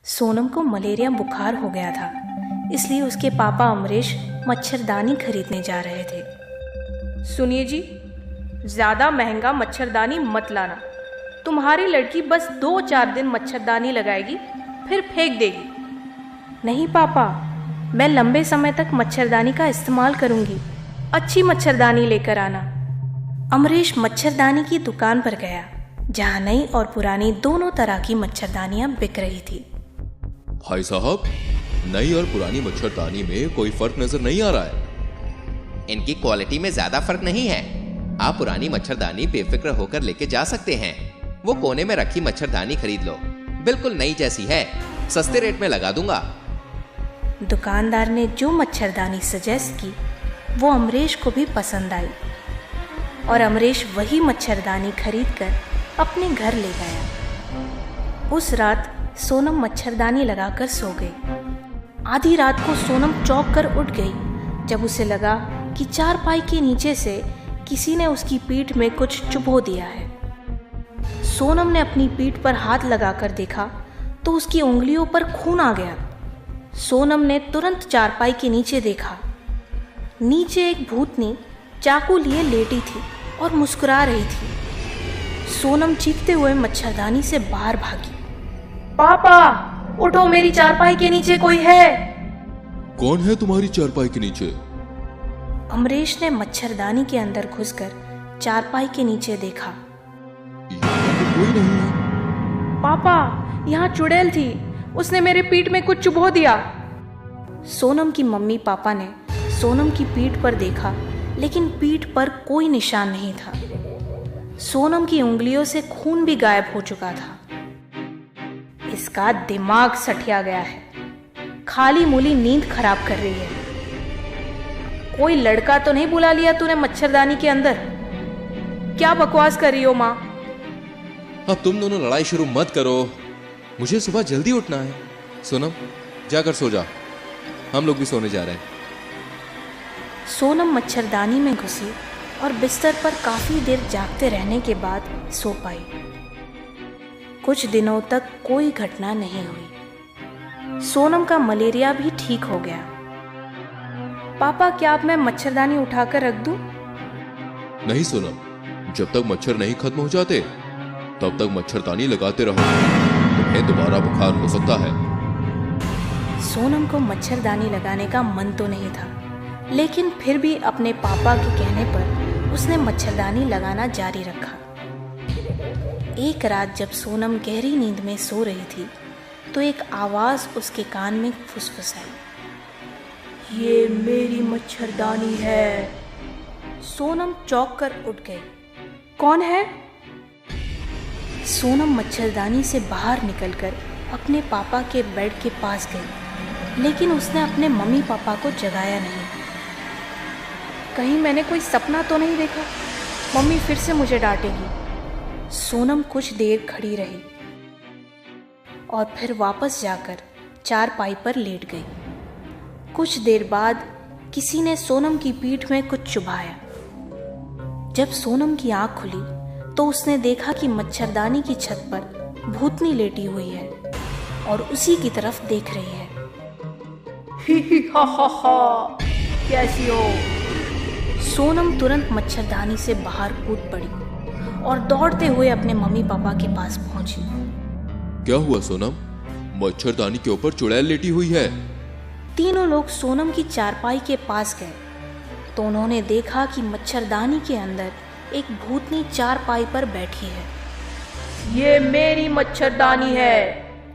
सोनम को मलेरिया बुखार हो गया था, इसलिए उसके पापा अमरीश मच्छरदानी खरीदने जा रहे थे। सुनिए जी, ज़्यादा महंगा मच्छरदानी मत लाना। तुम्हारी लड़की बस 2-4 दिन मच्छरदानी लगाएगी, फिर फेंक देगी। नहीं पापा, मैं लंबे समय तक मच्छरदानी का इस्तेमाल करूंगी। अच्छी मच्छरदानी लेकर आना। अमरीश मच्छरदानी की दुकान पर गया, जहां नई और पुरानी दोनों तरह की मच्छरदानियां बिक रही थी। भाई साहब, नई और पुरानी मच्छरदानी में कोई फर्क नजर नहीं आ रहा है। इनकी क्वालिटी में ज्यादा फर्क नहीं है। आप पुरानी मच्छरदानी बेफिक्र होकर लेके जा सकते हैं। वो कोने में रखी मच्छरदानी खरीद लो, बिल्कुल नई जैसी है, सस्ते रेट में लगा दूंगा। दुकानदार ने जो मच्छरदानी सजेस्ट की वो अमरीश को भी पसंद आई और अमरीश वही मच्छरदानी खरीदकर अपने घर ले गया। उस रात सोनम मच्छरदानी लगाकर सो गई। आधी रात को सोनम चौंक कर उठ गई जब उसे लगा कि चारपाई के नीचे से किसी ने उसकी पीठ में कुछ चुभो दिया है। सोनम ने अपनी पीठ पर हाथ लगाकर देखा तो उसकी उंगलियों पर खून आ गया। सोनम ने तुरंत चारपाई के नीचे देखा। नीचे एक भूतनी चाकू लिए लेटी थी और मुस्कुरा रही थी। सोनम चीखते हुए मच्छरदानी से बाहर भागी। पापा उठो, मेरी चारपाई के नीचे कोई है। कौन है तुम्हारी चारपाई के नीचे? अमरीश ने मच्छरदानी के अंदर घुसकर चारपाई के नीचे देखा। यहाँ तो कोई नहीं है। पापा, यहाँ चुड़ैल थी, उसने मेरे पीठ में कुछ चुभो दिया। सोनम की मम्मी पापा ने सोनम की पीठ पर देखा, लेकिन पीठ पर कोई निशान नहीं था। सोनम की उंगलियों से खून भी गायब हो चुका था। इसका दिमाग सठिया गया है, खाली मूली नींद खराब कर रही है। कोई लड़का तो नहीं बुला लिया तूने मच्छरदानी के अंदर? क्या बकवास कर रही हो माँ? अब तुम दोनों लड़ाई शुरू मत करो, मुझे सुबह जल्दी उठना है। सोनम, जाकर सो जा, हम लोग भी सोने जा रहे हैं। सोनम मच्छरदानी में घुसी और बिस्तर पर काफी देर जागते रहने के बाद सो पाई। कुछ दिनों तक कोई घटना नहीं हुई। सोनम का मलेरिया भी ठीक हो गया। पापा, क्या अब मैं मच्छरदानी उठाकर रख दूं? नहीं सोनम, जब तक मच्छर नहीं खत्म हो जाते तब तक मच्छरदानी लगाते रहो, तुम्हें दोबारा बुखार हो सकता है। सोनम को मच्छरदानी लगाने का मन तो नहीं था, लेकिन फिर भी अपने पापा के कहने पर उसने मच्छरदानी लगाना जारी रखा। एक रात जब सोनम गहरी नींद में सो रही थी तो एक आवाज उसके कान में फुसफुसाई। ये मेरी मच्छरदानी है। सोनम चौंक कर उठ गई। कौन है? सोनम मच्छरदानी से बाहर निकलकर अपने पापा के बेड के पास गई, लेकिन उसने अपने मम्मी पापा को जगाया नहीं। कहीं मैंने कोई सपना तो नहीं देखा? मम्मी फिर से मुझे डांटेगी। सोनम कुछ देर खड़ी रही और फिर वापस जाकर चारपाई पर लेट गई। कुछ देर बाद किसी ने सोनम की पीठ में कुछ चुभाया। जब सोनम की आंख खुली तो उसने देखा कि मच्छरदानी की छत पर भूतनी लेटी हुई है और उसी की तरफ देख रही है। ही ही हा हा हा, कैसी हो? सोनम तुरंत मच्छरदानी से बाहर कूद पड़ी और दौड़ते हुए अपने मम्मी पापा के पास पहुंची। क्या हुआ सोनम? मच्छरदानी के ऊपर चुड़ैल लेटी हुई है। तीनों लोग सोनम की चारपाई के पास गए तो उन्होंने देखा कि मच्छरदानी के अंदर एक भूतनी चारपाई पर बैठी है। ये मेरी मच्छरदानी है,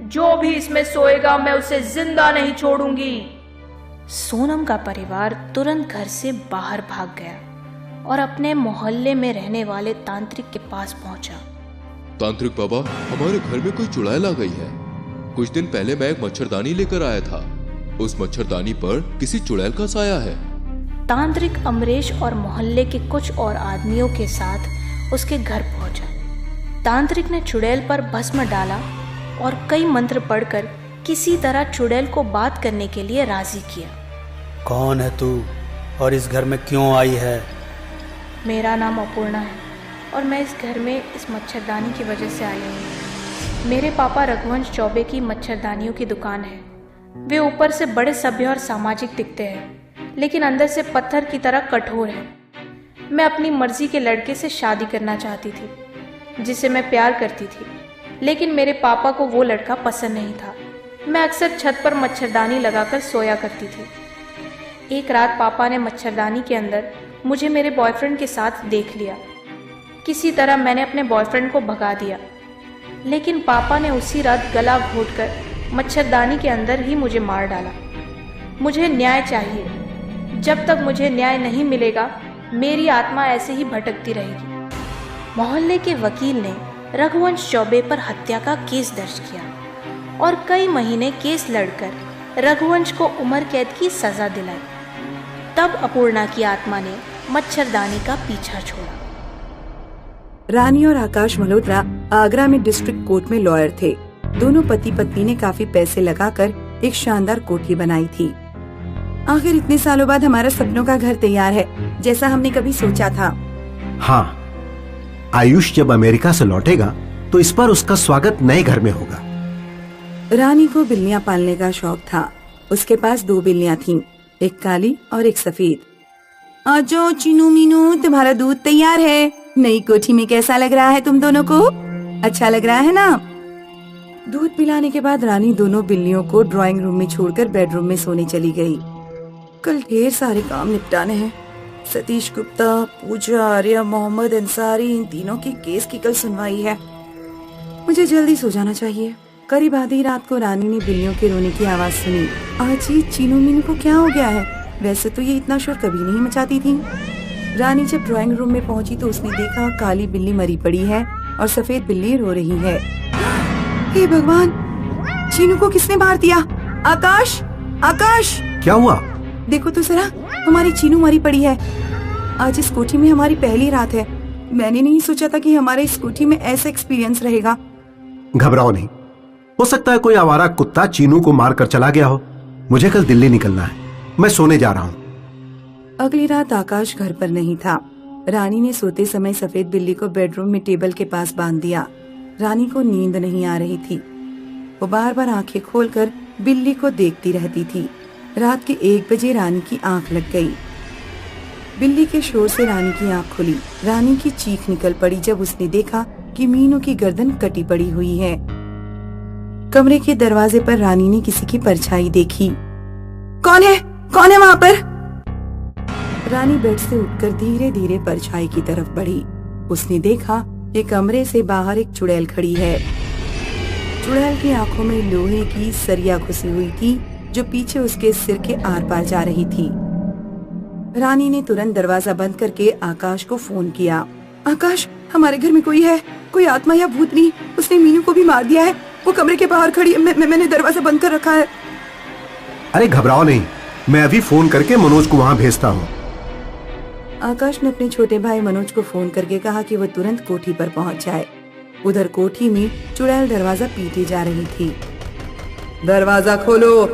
जो भी इसमें सोएगा मैं उसे जिंदा नहीं छोड़ूंगी। सोनम का परिवार तुरंत घर से बाहर भाग गया और अपने मोहल्ले में रहने वाले तांत्रिक के पास पहुंचा। तांत्रिक बाबा, हमारे घर में कोई चुड़ैल आ गई है। कुछ दिन पहले मैं एक मच्छरदानी लेकर आया था, उस मच्छरदानी पर किसी चुड़ैल का साया है। तांत्रिक अमरीश और मोहल्ले के कुछ और आदमियों के साथ उसके घर पहुंचा। तांत्रिक ने चुड़ैल पर भस्म डाला और कई मंत्र पढ़कर किसी तरह चुड़ैल को बात करने के लिए राजी किया। कौन है तू और इस घर में क्यों आई है? मेरा नाम अपूर्णा है और मैं इस घर में इस मच्छरदानी की वजह से आई हूँ। मेरे पापा रघुवंश चौबे की मच्छरदानियों की दुकान है। वे ऊपर से बड़े सभ्य और सामाजिक दिखते हैं, लेकिन अंदर से पत्थर की तरह कठोर हैं। मैं अपनी मर्जी के लड़के से शादी करना चाहती थी, जिसे मैं प्यार करती थी, लेकिन मेरे पापा को वो लड़का पसंद नहीं था। मैं अक्सर छत पर मच्छरदानी लगाकर सोया करती थी। एक रात पापा ने मच्छरदानी के अंदर मुझे मेरे बॉयफ्रेंड के साथ देख लिया। किसी तरह मैंने अपने बॉयफ्रेंड को भगा दिया, लेकिन पापा ने उसी रात गला घोंटकर मच्छरदानी के अंदर ही मुझे मार डाला। मुझे न्याय चाहिए। जब तक मुझे न्याय नहीं मिलेगा, मेरी आत्मा ऐसे ही भटकती रहेगी। मोहल्ले के वकील ने रघुवंश चौबे पर हत्या का केस दर्ज किया और कई महीने केस लड़कर रघुवंश को उम्र कैद की सजा दिलाई। तब अपूर्णा की आत्मा ने मच्छरदानी का पीछा छोड़ा। रानी और आकाश मल्होत्रा आगरा में डिस्ट्रिक्ट कोर्ट में लॉयर थे। दोनों पति पत्नी ने काफी पैसे लगाकर एक शानदार कोठी बनाई थी। आखिर इतने सालों बाद हमारा सपनों का घर तैयार है, जैसा हमने कभी सोचा था। हाँ, आयुष जब अमेरिका से लौटेगा तो इस बार उसका स्वागत नए घर में होगा। रानी को बिल्लियां पालने का शौक था। उसके पास 2 बिल्लियां थीं, एक काली और एक सफेद। आज जाओ चीनू मीनू, तुम्हारा दूध तैयार है। नई कोठी में कैसा लग रहा है तुम दोनों को? अच्छा लग रहा है ना? दूध पिलाने के बाद रानी दोनों बिल्लियों को ड्राइंग रूम में छोड़कर बेडरूम में सोने चली गई। कल ढेर सारे काम निपटाने हैं। सतीश गुप्ता, पूजा आर्या, मोहम्मद अंसारी, इन तीनों की केस की कल सुनवाई है। मुझे जल्दी सो जाना चाहिए। करीब आधी रात को रानी ने बिल्लियों के रोने की आवाज सुनी। आज ये चीनू मीनू को क्या हो गया है? वैसे तो ये इतना शोर कभी नहीं मचाती थी। रानी जब ड्राइंग रूम में पहुंची तो उसने देखा काली बिल्ली मरी पड़ी है और सफेद बिल्ली रो रही है। हे भगवान, चीनू को किसने मार दिया? आकाश, आकाश! क्या हुआ? देखो तो जरा, हमारी चीनू मरी पड़ी है। आज इस कोठी में हमारी पहली रात है। मैंने नहीं सोचा था कि हमारे इस कोठी में ऐसा एक्सपीरियंस रहेगा। घबराओ नहीं, हो सकता है कोई आवारा कुत्ता चीनू को मार कर चला गया हो। मुझे कल दिल्ली निकलना है, मैं सोने जा रहा हूँ। अगली रात आकाश घर पर नहीं था। रानी ने सोते समय सफेद बिल्ली को बेडरूम में टेबल के पास बांध दिया। रानी को नींद नहीं आ रही थी। वो बार बार आंखें खोलकर बिल्ली को देखती रहती थी। रात के 1 बजे रानी की आंख लग गई। बिल्ली के शोर से रानी की आंख खुली। रानी की चीख निकल पड़ी जब उसने देखा कि मीनू की गर्दन कटी पड़ी हुई है। कमरे के दरवाजे पर रानी ने किसी की परछाई देखी। कौन है? कौन है वहाँ पर? रानी बेड से उठकर धीरे धीरे परछाई की तरफ बढ़ी। उसने देखा कि कमरे से बाहर एक चुड़ैल खड़ी है। चुड़ैल की आंखों में लोहे की सरिया घुसी हुई थी जो पीछे उसके सिर के आर पार जा रही थी। रानी ने तुरंत दरवाजा बंद करके आकाश को फोन किया। आकाश, हमारे घर में कोई है, कोई आत्मा या भूतनी। उसने मीनू को भी मार दिया है। वो कमरे के बाहर खड़ी है। मैंने दरवाजा बंद कर रखा है। अरे घबराओ नहीं, मैं अभी फोन करके मनोज को वहाँ भेजता हूँ। आकाश ने अपने छोटे भाई मनोज को फोन करके कहा कि वो तुरंत कोठी पर पहुँच जाए। उधर कोठी में चुड़ैल दरवाजा पीटे जा रही थी। दरवाजा खोलो,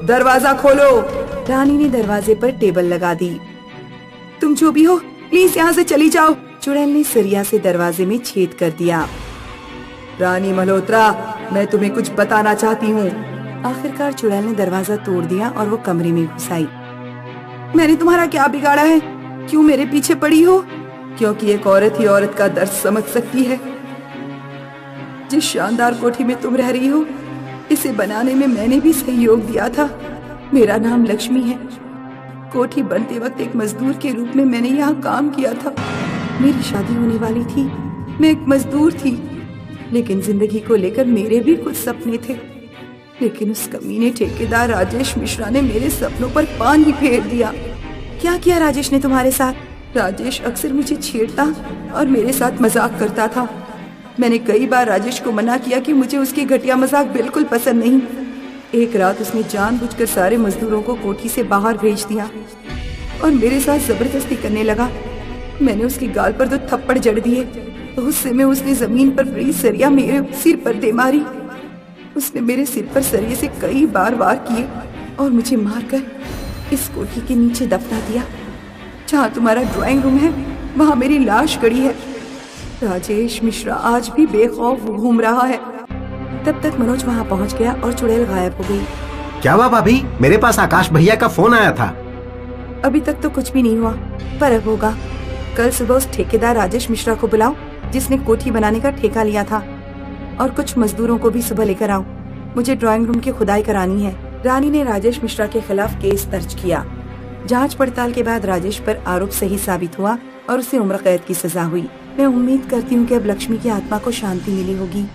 दरवाजा खोलो! रानी ने दरवाजे पर टेबल लगा दी। तुम जो भी हो, प्लीज यहाँ से चली जाओ। चुड़ैल ने सरिया से दरवाजे में छेद कर दिया। रानी मल्होत्रा, मैं तुम्हें कुछ बताना चाहती हूँ। आखिरकार चुड़ैल ने दरवाजा तोड़ दिया और वो कमरे में घुस आई। मैंने तुम्हारा क्या बिगाड़ा है? क्यों मेरे पीछे पड़ी हो? क्योंकि एक औरत ही औरत का दर्द समझ सकती है। जिस शानदार कोठी में तुम रह रही हो, इसे बनाने में मैंने भी सहयोग दिया था। मेरा नाम लक्ष्मी है। कोठी बनते वक्त एक मजदूर के रूप में मैंने यहाँ काम किया था। मेरी शादी होने वाली थी। मैं एक मजदूर थी, लेकिन जिंदगी को लेकर मेरे भी कुछ सपने थे। लेकिन उस कमीने ठेकेदार राजेश मिश्रा ने मेरे सपनों पर पानी फेर दिया। क्या किया राजेश ने तुम्हारे साथ? राजेश अक्सर मुझे छेड़ता और मेरे साथ मजाक करता था। मैंने कई बार राजेश को मना किया कि मुझे उसकी घटिया मजाक बिल्कुल पसंद नहीं। एक रात उसने जानबूझकर सारे मजदूरों को कोठी से बाहर भेज दिया और मेरे साथ जबरदस्ती करने लगा। मैंने उसके गाल पर 2 थप्पड़ जड़ दिए। गुस्से में उसने जमीन पर पड़ी सरिया मेरे सिर पर दे मारी। उसने मेरे सिर पर सरिये से कई बार वार किए और मुझे मारकर इस कोठी के नीचे दफना दिया। जहाँ तुम्हारा ड्राइंग रूम है, वहाँ मेरी लाश गड़ी है। राजेश मिश्रा आज भी बेखौफ घूम रहा है। तब तक मनोज वहाँ पहुँच गया और चुड़ैल गायब हो गई। क्या हुआ भाभी? मेरे पास आकाश भैया का फोन आया था। अभी तक तो कुछ भी नहीं हुआ, पर अब होगा। कल सुबह उस ठेकेदार राजेश मिश्रा को बुलाओ जिसने कोठी बनाने का ठेका लिया था, और कुछ मजदूरों को भी सुबह लेकर आओ। मुझे ड्राइंग रूम की खुदाई करानी है। रानी ने राजेश मिश्रा के खिलाफ केस दर्ज किया। जांच पड़ताल के बाद राजेश पर आरोप सही साबित हुआ और उसे उम्र कैद की सजा हुई। मैं उम्मीद करती हूँ कि अब लक्ष्मी की आत्मा को शांति मिली होगी।